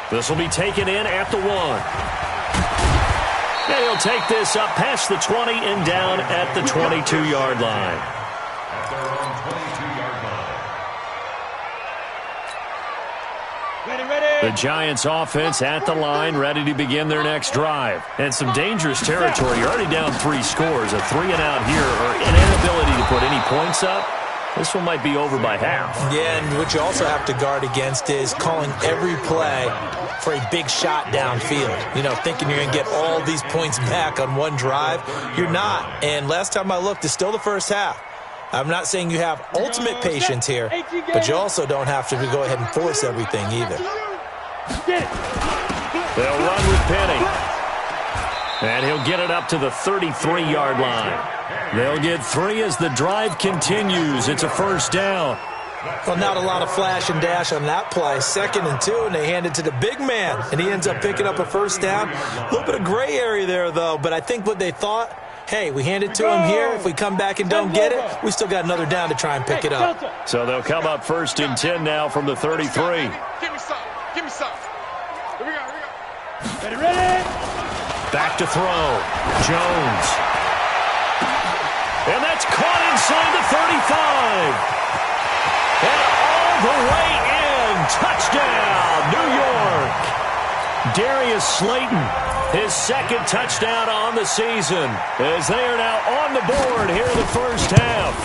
This will be taken in at the 1. And he'll take this up past the 20 and down at the 22-yard line. The Giants offense at the line, ready to begin their next drive. And some dangerous territory. You're already down 3 scores. A 3-and-out here, or an inability to put any points up. This one might be over by half. Yeah, and what you also have to guard against is calling every play for a big shot downfield. You know, thinking you're going to get all these points back on one drive. You're not. And last time I looked, it's still the first half. I'm not saying you have ultimate patience here, but you also don't have to go ahead and force everything either. They'll run with Penny. And he'll get it up to the 33-yard line. They'll get 3 as the drive continues. It's a first down. Well, not a lot of flash and dash on that play. 2nd and 2, and they hand it to the big man, and he ends up picking up a first down. A little bit of gray area there, though, but I think what they thought, hey, we hand it to him here. If we come back and don't get it, we still got another down to try and pick it up. So they'll come up 1st and 10 now from the 33. Give me some. Give me some. Here we go. Ready? Back to throw. Jones. And that's caught inside the 35. And all the way in. Touchdown, New York. Darius Slayton, his 2nd touchdown on the season, as they are now on the board here in the first half.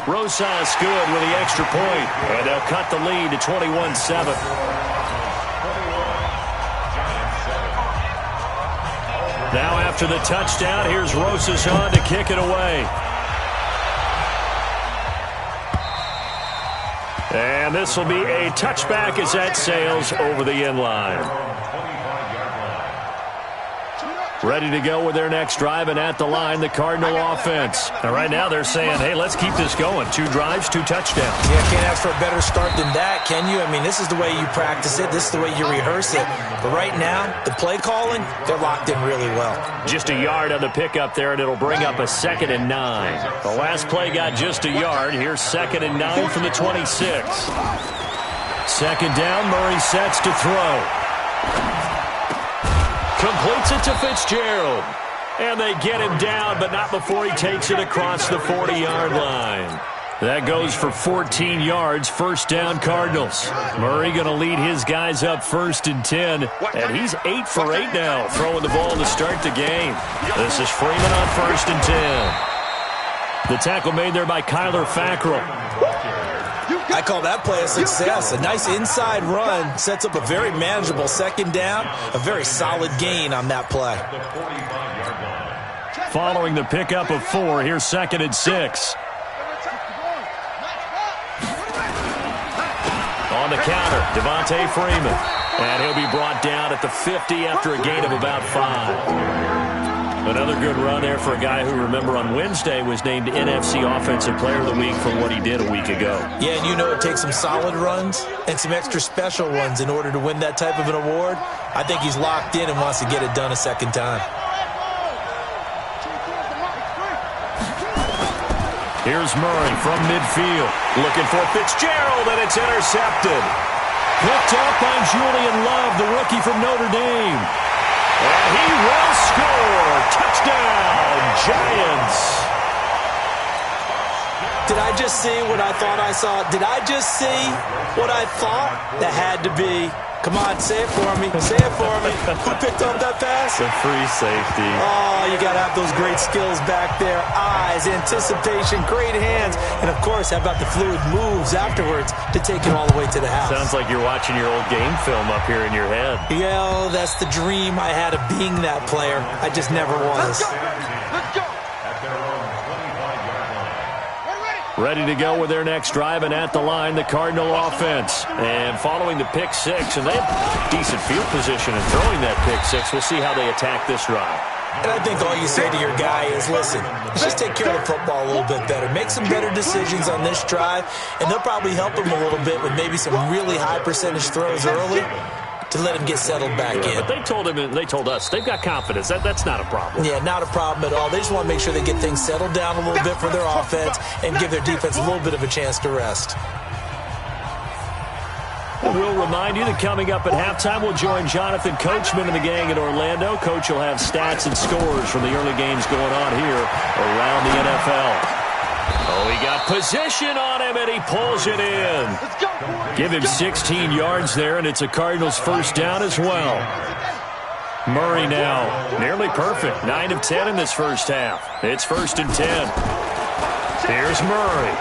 Rosas good with the extra point, and they'll cut the lead to 21-7. Now after the touchdown, here's Rosas on to kick it away. And this will be a touchback as that sails over the end line. Ready to go with their next drive, and at the line, the Cardinal offense. And right now they're saying, hey, let's keep this going. 2 drives, 2 touchdowns. Yeah, can't ask for a better start than that, can you? I mean, this is the way you practice it. This is the way you rehearse it. But right now, the play calling, they're locked in really well. Just a yard on the pickup there, and it'll bring up a 2nd and 9. The last play got just a yard. Here's 2nd and 9 from the 26. 2nd down, Murray sets to throw. Completes it to Fitzgerald. And they get him down, but not before he takes it across the 40-yard line. That goes for 14 yards, first down Cardinals. Murray going to lead his guys up 1st and 10, and he's 8 for 8 now, throwing the ball to start the game. This is Freeman on 1st and 10. The tackle made there by Kyler Fackrell. I call that play a success. A nice inside run sets up a very manageable 2nd down, a very solid gain on that play. Following the pickup of 4, here's 2nd and 6. On the counter, Devontae Freeman. And he'll be brought down at the 50 after a gain of about 5. Another good run there for a guy who, remember, on Wednesday was named NFC Offensive Player of the Week for what he did a week ago. Yeah, and you know it takes some solid runs and some extra special ones in order to win that type of an award. I think he's locked in and wants to get it done a 2nd time. Here's Murray from midfield. Looking for Fitzgerald, and it's intercepted. Picked up by Julian Love, the rookie from Notre Dame. And he will score. Touchdown, Giants. Did I just see what I thought I saw? Did I just see what I thought? That had to be. Come on, say it for me. Say it for me. Who picked up that pass? The free safety. Oh, you got to have those great skills back there. Eyes, anticipation, great hands. And, of course, how about the fluid moves afterwards to take it all the way to the house? Sounds like you're watching your old game film up here in your head. Yeah, oh, that's the dream I had of being that player. I just never was. Let's go. Ready to go with their next drive, and at the line, the Cardinal offense. And following the pick 6, and they have decent field position in throwing that pick 6. We'll see how they attack this drive. And I think all you say to your guy is, listen, let's just take care of the football a little bit better. Make some better decisions on this drive, and they'll probably help him a little bit with maybe some really high percentage throws early to let him get settled back in. But they told him, and they told us, they've got confidence. That's not a problem. Yeah, not a problem at all. They just want to make sure they get things settled down a little bit for their offense and give their defense a little bit of a chance to rest. We'll remind you that coming up at halftime, we'll join Jonathan Coachman and the gang in Orlando. Coach will have stats and scores from the early games going on here around the NFL. Oh, he got position on him, and he pulls it in. Give him 16 yards there, and it's a Cardinals first down as well. Murray now, nearly perfect. 9 of 10 in this first half. It's 1st and 10. Here's Murray.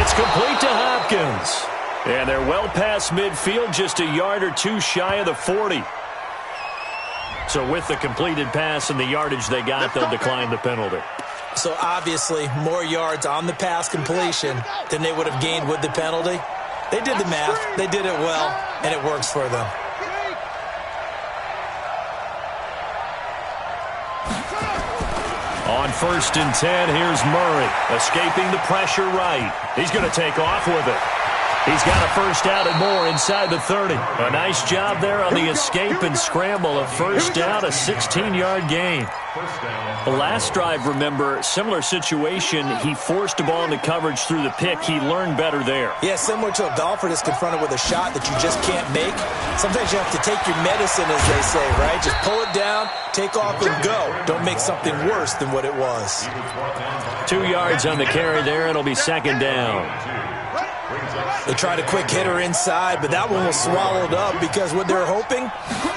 It's complete to Hopkins. And they're well past midfield, just a yard or two shy of the 40. So with the completed pass and the yardage they got, they'll decline the penalty. So obviously more yards on the pass completion than they would have gained with the penalty. They did the math. They did it well, and it works for them. On 1st and 10, here's Murray, escaping the pressure right. He's going to take off with it. He's got a first down and more inside the 30. A nice job there on the escape and scramble. A first down, a 16-yard gain. The last drive, remember, similar situation. He forced the ball into coverage through the pick. He learned better there. Yeah, similar to a golfer that's confronted with a shot that you just can't make. Sometimes you have to take your medicine, as they say, right? Just pull it down, take off, and go. Don't make something worse than what it was. 2 yards on the carry there. It'll be 2nd down. They tried a quick hitter inside, but that one was swallowed up because what they're hoping,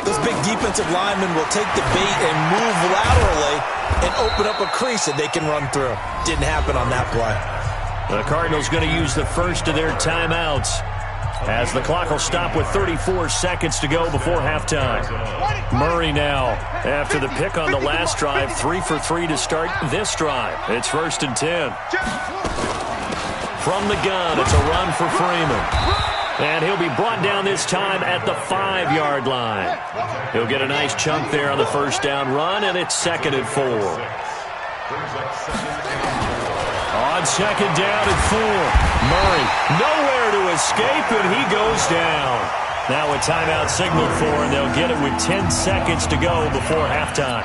those big defensive linemen will take the bait and move laterally and open up a crease that they can run through. Didn't happen on that play. The Cardinals going to use the first of their timeouts as the clock will stop with 34 seconds to go before halftime. Murray now, after the pick on the last drive, 3 for 3 to start this drive. It's 1st and 10. From the gun, it's a run for Freeman. And he'll be brought down this time at the 5-yard line. He'll get a nice chunk there on the first down run, and it's 2nd and 4. On 2nd down and 4, Murray nowhere to escape, and he goes down. Now a timeout signaled for, and they'll get it with 10 seconds to go before halftime.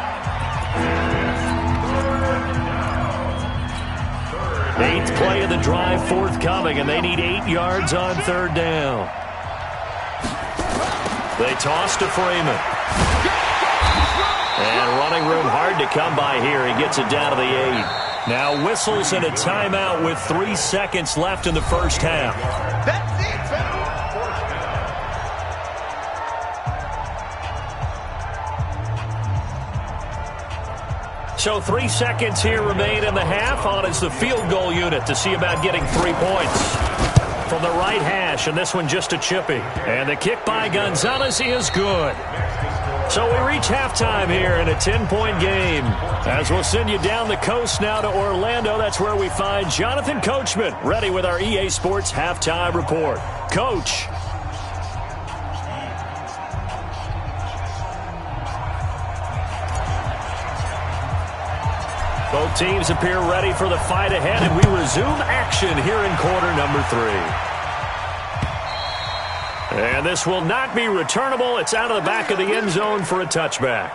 8th play of the drive forthcoming, and they need 8 yards on 3rd down. They toss to Freeman. And running room hard to come by here. He gets it down to the 8. Now whistles and a timeout with 3 seconds left in the first half. That's it, man. So 3 seconds here remain in the half. On is the field goal unit to see about getting 3 points. From the right hash, and this one just a chippy. And the kick by Gonzalez is good. So we reach halftime here in a 10-point game. As we'll send you down the coast now to Orlando, that's where we find Jonathan Coachman, ready with our EA Sports Halftime Report. Coach. Both teams appear ready for the fight ahead, and we resume action here in quarter number 3. And this will not be returnable. It's out of the back of the end zone for a touchback.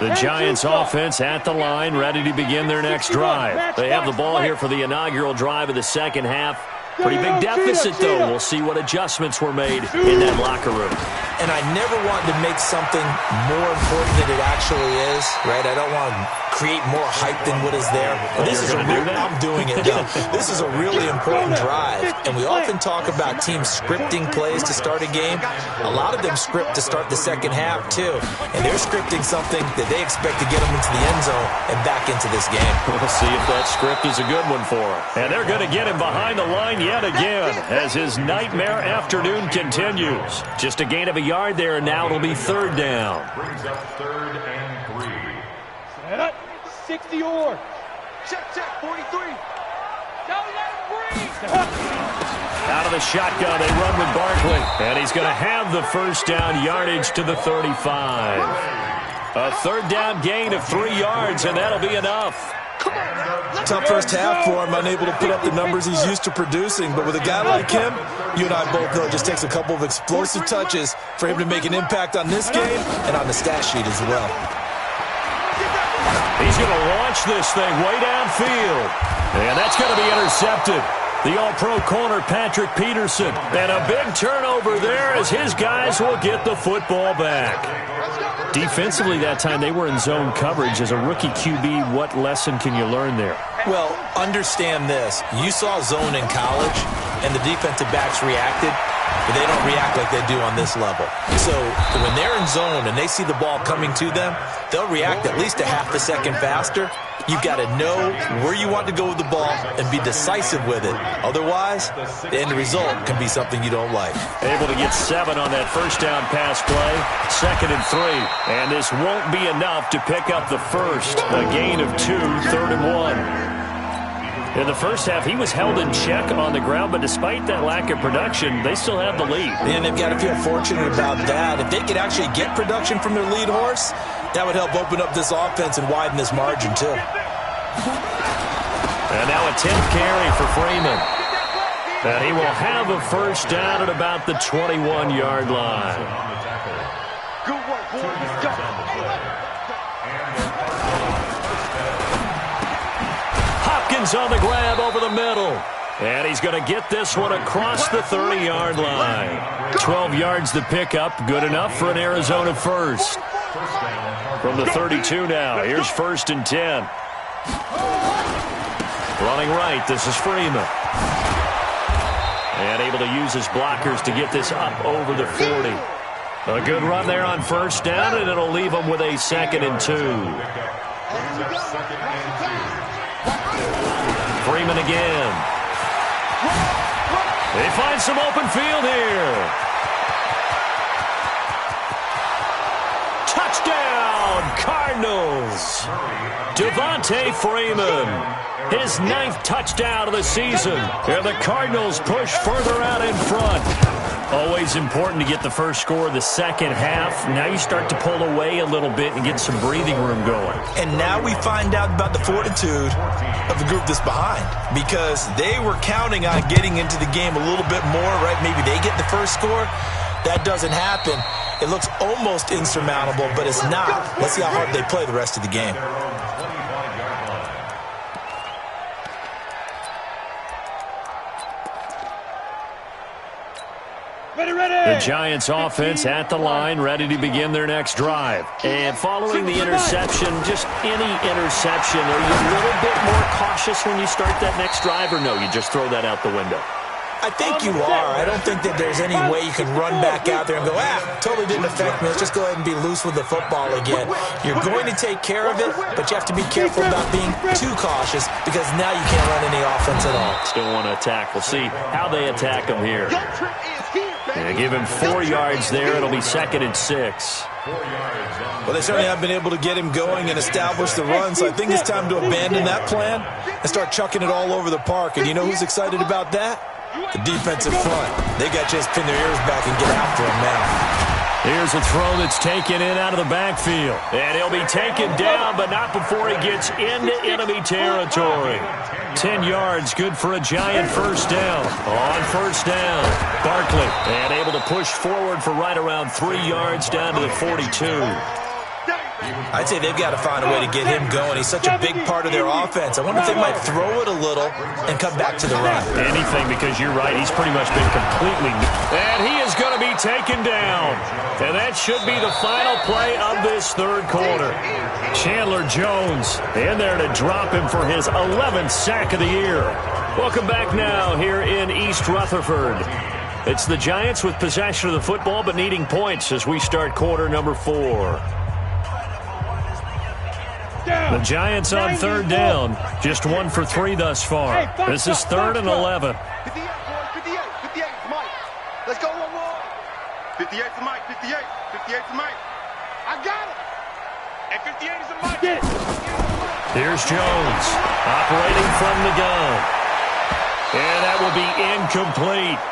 The Giants offense at the line, ready to begin their next drive. They have the ball here for the inaugural drive of the second half. Pretty big deficit, though. We'll see what adjustments were made in that locker room. And I never want to make something more important than it actually is, right? I don't want to create more hype than what is there. This is I'm doing it. No, this is a really important drive. And we often talk about teams scripting plays to start a game. A lot of them script to start the second half, too. And they're scripting something that they expect to get them into the end zone and back into this game. We'll see if that script is a good one for them. And they're going to get him behind the line yet again as his nightmare afternoon continues. Just a gain of a yard there, and now it'll be 3rd down. Brings up 3rd and 3. Set up. 60 or. Check, 43. Don't let him breathe. Out of the shotgun, they run with Barkley. And he's going to have the first down yardage to the 35. A 3rd down gain of 3 yards, and that'll be enough. Tough first half for him, unable to put up the numbers he's used to producing. But with a guy like him, you and I both know it just takes a couple of explosive touches for him to make an impact on this game and on the stat sheet as well. He's going to launch this thing way downfield. And that's going to be intercepted. the all-pro corner, Patrick Peterson. And a big turnover there as his guys will get the football back. Defensively that time, they were in zone coverage. As a rookie QB, what lesson can you learn there? Well, understand this. You saw zone in college, and the defensive backs reacted, but they don't react like they do on this level. So when they're in zone and they see the ball coming to them, they'll react at least a half a second faster. You've got to know where you want to go with the ball and be decisive with it. Otherwise, the end result can be something you don't like. Able to get 7 on that first down pass play. 2nd and 3. And this won't be enough to pick up the first. A gain of 2, 3rd and 1. In the first half, he was held in check on the ground, but despite that lack of production, they still have the lead. And they've got to feel fortunate about that. If they could actually get production from their lead horse, that would help open up this offense and widen this margin, too. And now a 10th carry for Freeman. And he will have a first down at about the 21-yard line. Good work, boys. Go. Hopkins on the grab over the middle. And he's going to get this one across the 30-yard line. 12 yards to pick up. Good enough for an Arizona first. From the 32 now. Here's 1st and 10. Running right. This is Freeman. And able to use his blockers to get this up over the 40. A good run there on first down, and it'll leave him with a 2nd and 2. Freeman again. They find some open field here. Touchdown, Cardinals. Devontae Freeman. His 9th touchdown of the season. And the Cardinals push further out in front. Always important to get the first score of the second half. Now you start to pull away a little bit and get some breathing room going. And now we find out about the fortitude of the group that's behind, because they were counting on getting into the game a little bit more, right? Maybe they get the first score. That doesn't happen. It looks almost insurmountable, but it's not. Let's see how hard they play the rest of the game. The Giants offense at the line, ready to begin their next drive. And following the interception, just any interception, are you a little bit more cautious when you start that next drive, or no, you just throw that out the window? I think you are. I don't think that there's any way you can run back out there and go, totally didn't affect me. Let's just go ahead and be loose with the football again. You're going to take care of it, but you have to be careful about being too cautious, because now you can't run any offense at all. Still want to attack. We'll see how they attack him here. Yeah, give him 4 yards there. It'll be 2nd and 6. Well, they certainly have been able to get him going and establish the run, so I think it's time to abandon that plan and start chucking it all over the park. And you know who's excited about that? The defensive front. They got to just pin their ears back and get after him now. Here's a throw that's taken in out of the backfield. And he'll be taken down, but not before he gets into enemy territory. 10 yards, good for a Giant first down. On first down, Barkley. And able to push forward for right around 3 yards down to the 42. I'd say they've got to find a way to get him going. He's such a big part of their offense. I wonder if they might throw it a little and come back to the run. Anything, because you're right. He's pretty much been completely... And he is going to be taken down. And that should be the final play of this third quarter. Chandler Jones in there to drop him for his 11th sack of the year. Welcome back now here in East Rutherford. It's the Giants with possession of the football but needing points as we start quarter number 4. The Giants on third down. Just 1 for 3 thus far. This is 3rd and 11. 58, Mike. Let's go one more. 58 to Mike, 58. 58 to Mike. I got it. And 58 is a Mike. Here's Jones operating from the gun. And that will be incomplete.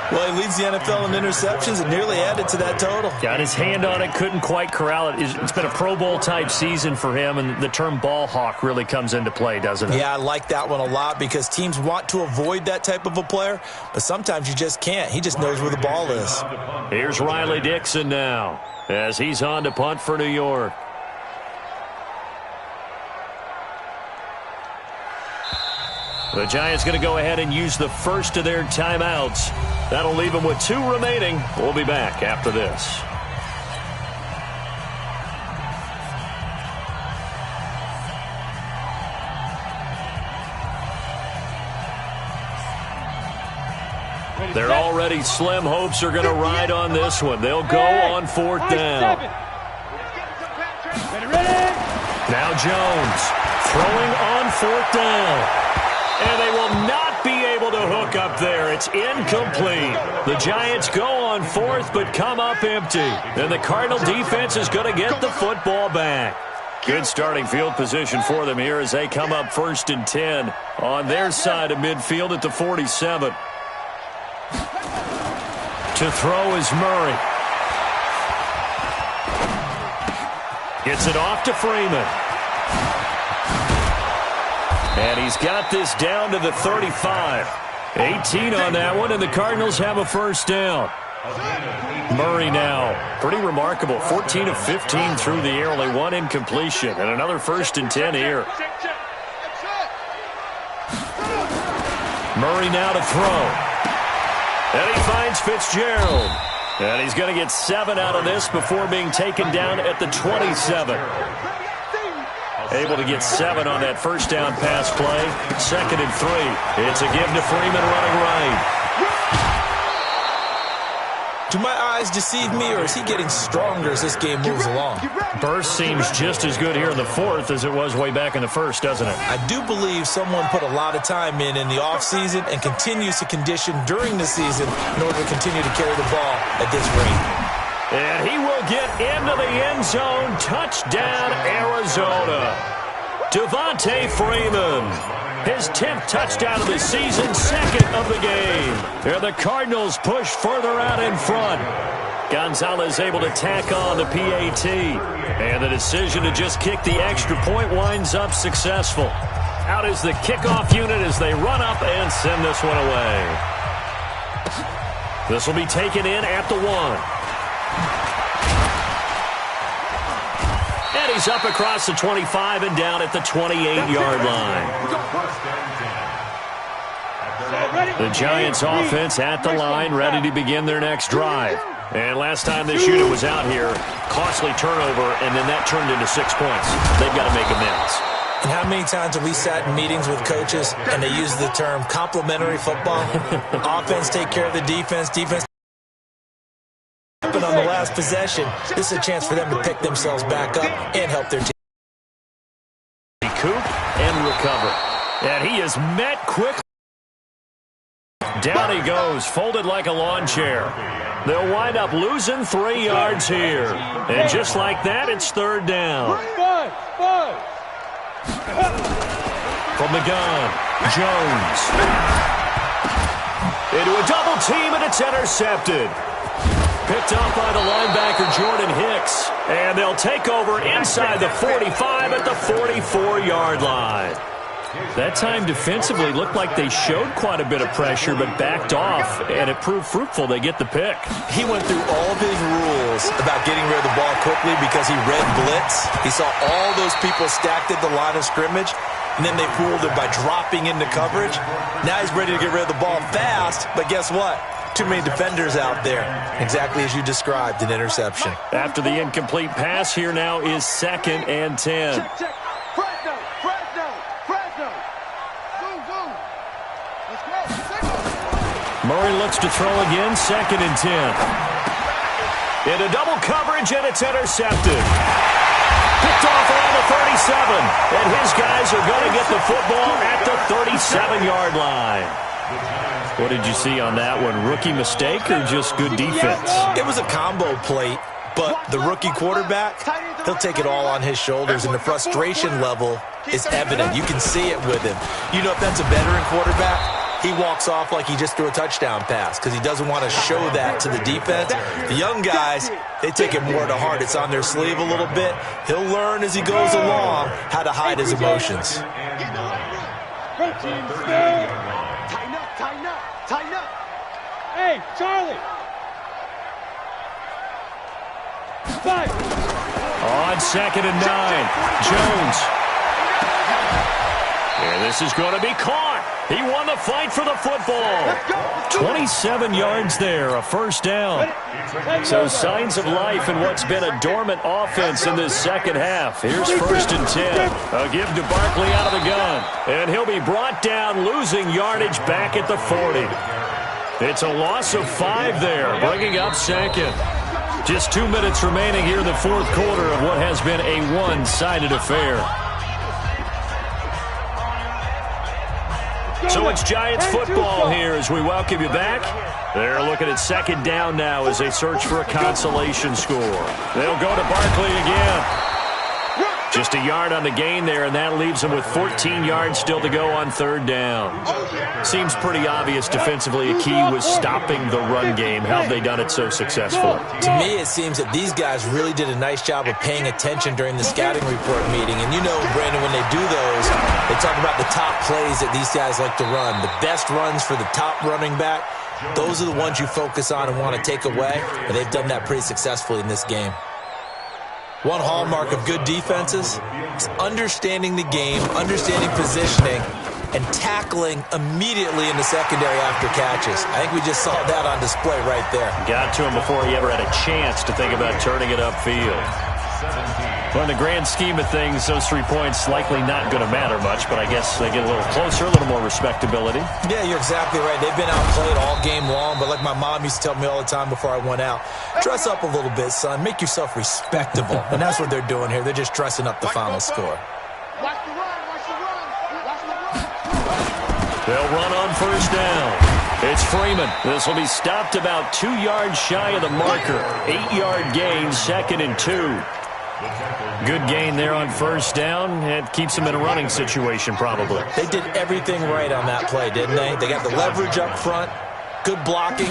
Well, he leads the NFL in interceptions and nearly added to that total. Got his hand on it, couldn't quite corral it. It's been a Pro Bowl-type season for him, and the term ball hawk really comes into play, doesn't it? Yeah, I like that one a lot because teams want to avoid that type of a player, but sometimes you just can't. He just knows where the ball is. Here's Riley Dixon now as he's on to punt for New York. The Giants going to go ahead and use the first of their timeouts. That'll leave them with 2 remaining. We'll be back after this. They're already slim hopes are going to ride on this one. They'll go on 4th down. Now Jones throwing on 4th down. And they will not be able to hook up there. It's incomplete. The Giants go on 4th but come up empty. And the Cardinal defense is going to get the football back. Good starting field position for them here as they come up 1st and 10 on their side of midfield at the 47. To throw is Murray. Gets it off to Freeman. And he's got this down to the 35. 18 on that one, and the Cardinals have a 1st down. Murray now, pretty remarkable. 14 of 15 through the air, only 1 incompletion, and another 1st and 10 here. Murray now to throw. And he finds Fitzgerald. And he's going to get 7 out of this before being taken down at the 27. Able to get 7 on that 1st down pass play. 2nd and 3. It's a give to Freeman running right. Do my eyes deceive me, or is he getting stronger as this game moves along? Burst seems just as good here in the 4th as it was way back in the 1st, doesn't it? I do believe someone put a lot of time in the offseason and continues to condition during the season in order to continue to carry the ball at this rate. And he will get into the end zone. Touchdown, Arizona. Devontae Freeman. His 10th touchdown of the season, 2nd of the game. And the Cardinals push further out in front. Gonzalez able to tack on the PAT. And the decision to just kick the extra point winds up successful. Out is the kickoff unit as they run up and send this one away. This will be taken in at the 1. And he's up across the 25 and down at the 28-yard line. The Giants offense at the line, ready to begin their next drive. And last time this unit was out here, costly turnover, and then that turned into 6 points. They've got to make amends. And how many times have we sat in meetings with coaches and they use the term complementary football? Offense take care of the defense, defense on the last possession. This is a chance for them to pick themselves back up and help their team. Coop and recover. And he is met quickly. Down he goes, folded like a lawn chair. They'll wind up losing 3 yards here. And just like that, it's 3rd down. From the gun, Jones. Into a double team, and it's intercepted. Picked up by the linebacker, Jordan Hicks. And they'll take over inside the 45 at the 44-yard line. That time defensively looked like they showed quite a bit of pressure but backed off, and it proved fruitful. They get the pick. He went through all of his rules about getting rid of the ball quickly because he read blitz. He saw all those people stacked at the line of scrimmage, and then they fooled him by dropping into coverage. Now he's ready to get rid of the ball fast, but guess what? Too many defenders out there. Exactly as you described, an interception. After the incomplete pass, here now is 2nd and 10. Check. Fresno. Boom. Let's go. Murray looks to throw again, 2nd and 10. Into double coverage, and it's intercepted. Picked off around the 37. And his guys are going to get the football at the 37-yard line. What did you see on that one? Rookie mistake or just good defense? It was a combo plate, but the rookie quarterback, he'll take it all on his shoulders, and the frustration level is evident. You can see it with him. You know, if that's a veteran quarterback, he walks off like he just threw a touchdown pass because he doesn't want to show that to the defense. The young guys, they take it more to heart. It's on their sleeve a little bit. He'll learn as he goes along how to hide his emotions. Tighten up. Hey, Charlie. 5. On 2nd and 9, Jones. And this is going to be caught. He won the fight for the football. 27 yards there, a first down. So signs of life in what's been a dormant offense in this second half. Here's 1st and 10. A give to Barkley out of the gun. And he'll be brought down, losing yardage back at the 40. It's a loss of 5 there, bringing up 2nd. Just 2 minutes remaining here in the 4th quarter of what has been a one-sided affair. So it's Giants football here as we welcome you back. They're looking at 2nd down now as they search for a consolation score. They'll go to Barkley again. Just a yard on the gain there, and that leaves them with 14 yards still to go on 3rd down. Seems pretty obvious defensively a key was stopping the run game. How have they done it so successfully? To me, it seems that these guys really did a nice job of paying attention during the scouting report meeting. And you know, Brandon, when they do those, they talk about the top plays that these guys like to run. The best runs for the top running back, those are the ones you focus on and want to take away. And they've done that pretty successfully in this game. One hallmark of good defenses is understanding the game, understanding positioning, and tackling immediately in the secondary after catches. I think we just saw that on display right there. Got to him before he ever had a chance to think about turning it upfield. Well, in the grand scheme of things, those 3 points likely not going to matter much, but I guess they get a little closer, a little more respectability. Yeah, you're exactly right. They've been outplayed all game long, but like my mom used to tell me all the time before I went out, dress up a little bit, son. Make yourself respectable. And that's what they're doing here. They're just dressing up the final score. Watch the run, watch the run, watch the run. They'll run on 1st down. It's Freeman. This will be stopped about 2 yards shy of the marker. 8-yard gain, 2nd and 2. Good gain there on 1st down. It keeps them in a running situation probably. They did everything right on that play, didn't they? They got the leverage up front, good blocking,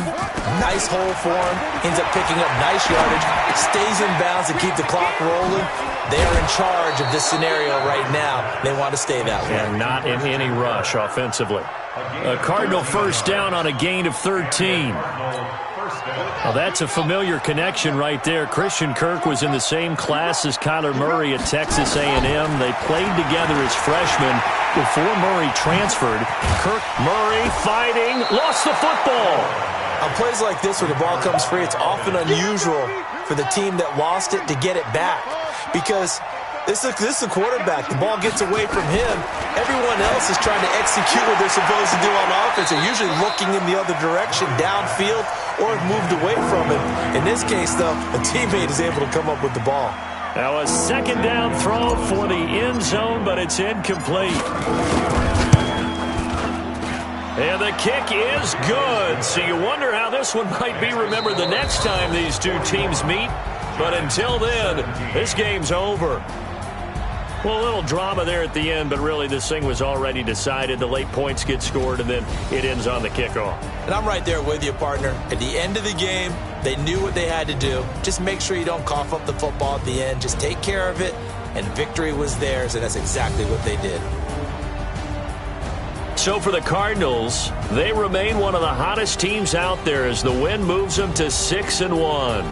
nice hole for him, ends up picking up nice yardage, stays in bounds to keep the clock rolling. They are in charge of this scenario right now. They want to stay that way. And not in any rush offensively. A Cardinal 1st down on a gain of 13. Well, that's a familiar connection right there. Christian Kirk was in the same class as Kyler Murray at Texas A&M. They played together as freshmen before Murray transferred. Kirk, Murray fighting, lost the football. On plays like this where the ball comes free, it's often unusual for the team that lost it to get it back because this is a quarterback. The ball gets away from him. Everyone else is trying to execute what they're supposed to do on offense. They're usually looking in the other direction, downfield, or have moved away from it. In this case, though, a teammate is able to come up with the ball. Now a 2nd down throw for the end zone, but it's incomplete. And the kick is good. So you wonder how this one might be remembered the next time these two teams meet. But until then, this game's over. Well, a little drama there at the end, but really this thing was already decided. The late points get scored, and then it ends on the kickoff. And I'm right there with you, partner. At the end of the game, they knew what they had to do. Just make sure you don't cough up the football at the end. Just take care of it, and victory was theirs, and that's exactly what they did. So for the Cardinals, they remain one of the hottest teams out there as the win moves them to 6-1.